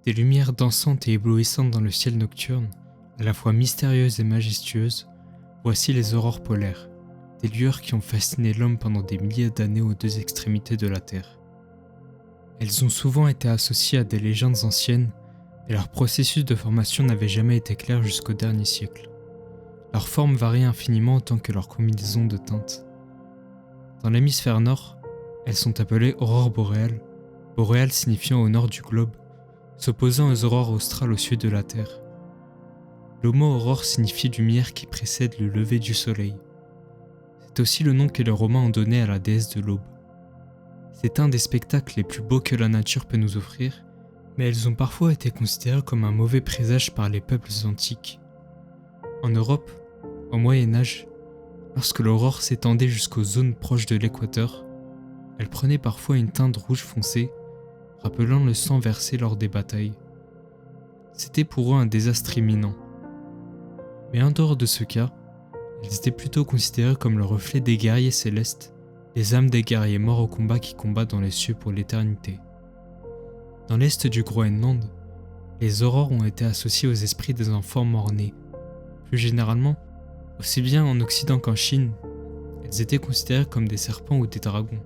Des lumières dansantes et éblouissantes dans le ciel nocturne, à la fois mystérieuses et majestueuses, voici les aurores polaires, des lueurs qui ont fasciné l'homme pendant des milliers d'années aux deux extrémités de la Terre. Elles ont souvent été associées à des légendes anciennes, et leur processus de formation n'avait jamais été clair jusqu'au dernier siècle. Leur forme varie infiniment autant que leur combinaison de teintes. Dans l'hémisphère nord, elles sont appelées aurores boréales, boréales signifiant au nord du globe, s'opposant aux aurores australes au sud de la Terre. Le mot aurore signifie lumière qui précède le lever du soleil. C'est aussi le nom que les Romains ont donné à la déesse de l'aube. C'est un des spectacles les plus beaux que la nature peut nous offrir, mais elles ont parfois été considérées comme un mauvais présage par les peuples antiques. En Europe, au Moyen-Âge, lorsque l'aurore s'étendait jusqu'aux zones proches de l'équateur, elle prenait parfois une teinte rouge foncé, rappelant le sang versé lors des batailles. C'était pour eux un désastre imminent. Mais en dehors de ce cas, elles étaient plutôt considérées comme le reflet des guerriers célestes, les âmes des guerriers morts au combat qui combattent dans les cieux pour l'éternité. Dans l'est du Groenland, les aurores ont été associées aux esprits des enfants morts-nés. Plus généralement, aussi bien en Occident qu'en Chine, elles étaient considérées comme des serpents ou des dragons.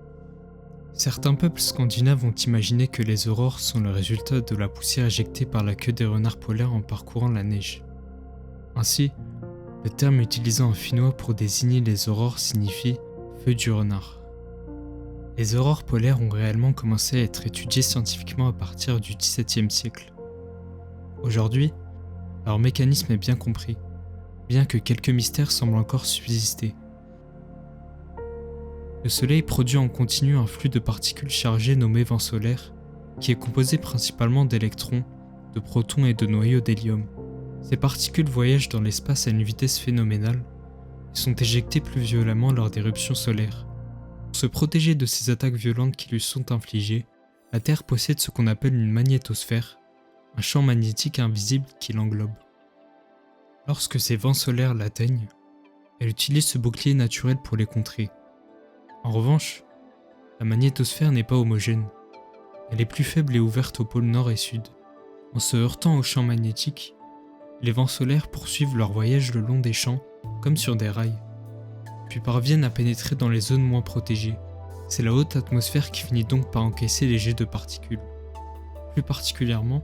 Certains peuples scandinaves ont imaginé que les aurores sont le résultat de la poussière éjectée par la queue des renards polaires en parcourant la neige. Ainsi, le terme utilisé en finnois pour désigner les aurores signifie « feu du renard ». Les aurores polaires ont réellement commencé à être étudiées scientifiquement à partir du XVIIe siècle. Aujourd'hui, leur mécanisme est bien compris, bien que quelques mystères semblent encore subsister. Le Soleil produit en continu un flux de particules chargées nommé vent solaire, qui est composé principalement d'électrons, de protons et de noyaux d'hélium. Ces particules voyagent dans l'espace à une vitesse phénoménale et sont éjectées plus violemment lors d'éruptions solaires. Pour se protéger de ces attaques violentes qui lui sont infligées, la Terre possède ce qu'on appelle une magnétosphère, un champ magnétique invisible qui l'englobe. Lorsque ces vents solaires l'atteignent, elle utilise ce bouclier naturel pour les contrer. En revanche, la magnétosphère n'est pas homogène. Elle est plus faible et ouverte aux pôles nord et sud. En se heurtant au champ magnétique, les vents solaires poursuivent leur voyage le long des champs, comme sur des rails, puis parviennent à pénétrer dans les zones moins protégées. C'est la haute atmosphère qui finit donc par encaisser les jets de particules. Plus particulièrement,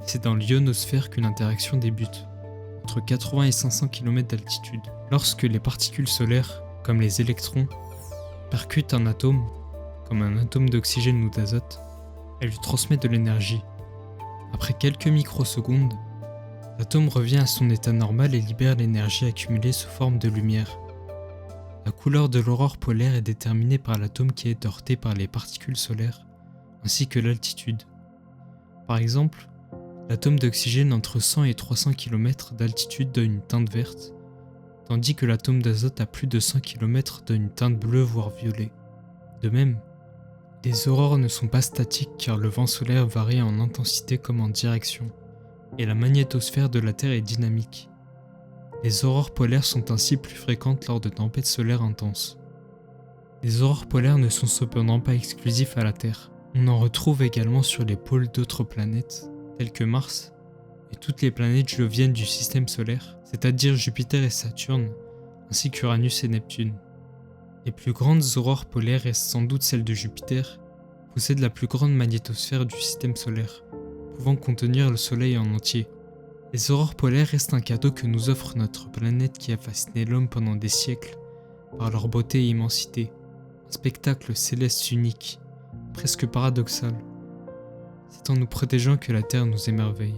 c'est dans l'ionosphère qu'une interaction débute, entre 80 et 500 km d'altitude. Lorsque les particules solaires, comme les électrons, percute un atome, comme un atome d'oxygène ou d'azote, elle lui transmet de l'énergie. Après quelques microsecondes, l'atome revient à son état normal et libère l'énergie accumulée sous forme de lumière. La couleur de l'aurore polaire est déterminée par l'atome qui est heurté par les particules solaires, ainsi que l'altitude. Par exemple, l'atome d'oxygène entre 100 et 300 km d'altitude donne une teinte verte, tandis que l'atome d'azote à plus de 100 km donne une teinte bleue voire violet. De même, les aurores ne sont pas statiques car le vent solaire varie en intensité comme en direction, et la magnétosphère de la Terre est dynamique. Les aurores polaires sont ainsi plus fréquentes lors de tempêtes solaires intenses. Les aurores polaires ne sont cependant pas exclusifs à la Terre. On en retrouve également sur les pôles d'autres planètes, telles que Mars, et toutes les planètes joviennes du système solaire, c'est-à-dire Jupiter et Saturne, ainsi qu'Uranus et Neptune. Les plus grandes aurores polaires restent sans doute celles de Jupiter, possèdent la plus grande magnétosphère du système solaire, pouvant contenir le Soleil en entier. Les aurores polaires restent un cadeau que nous offre notre planète qui a fasciné l'homme pendant des siècles, par leur beauté et immensité, un spectacle céleste unique, presque paradoxal. C'est en nous protégeant que la Terre nous émerveille.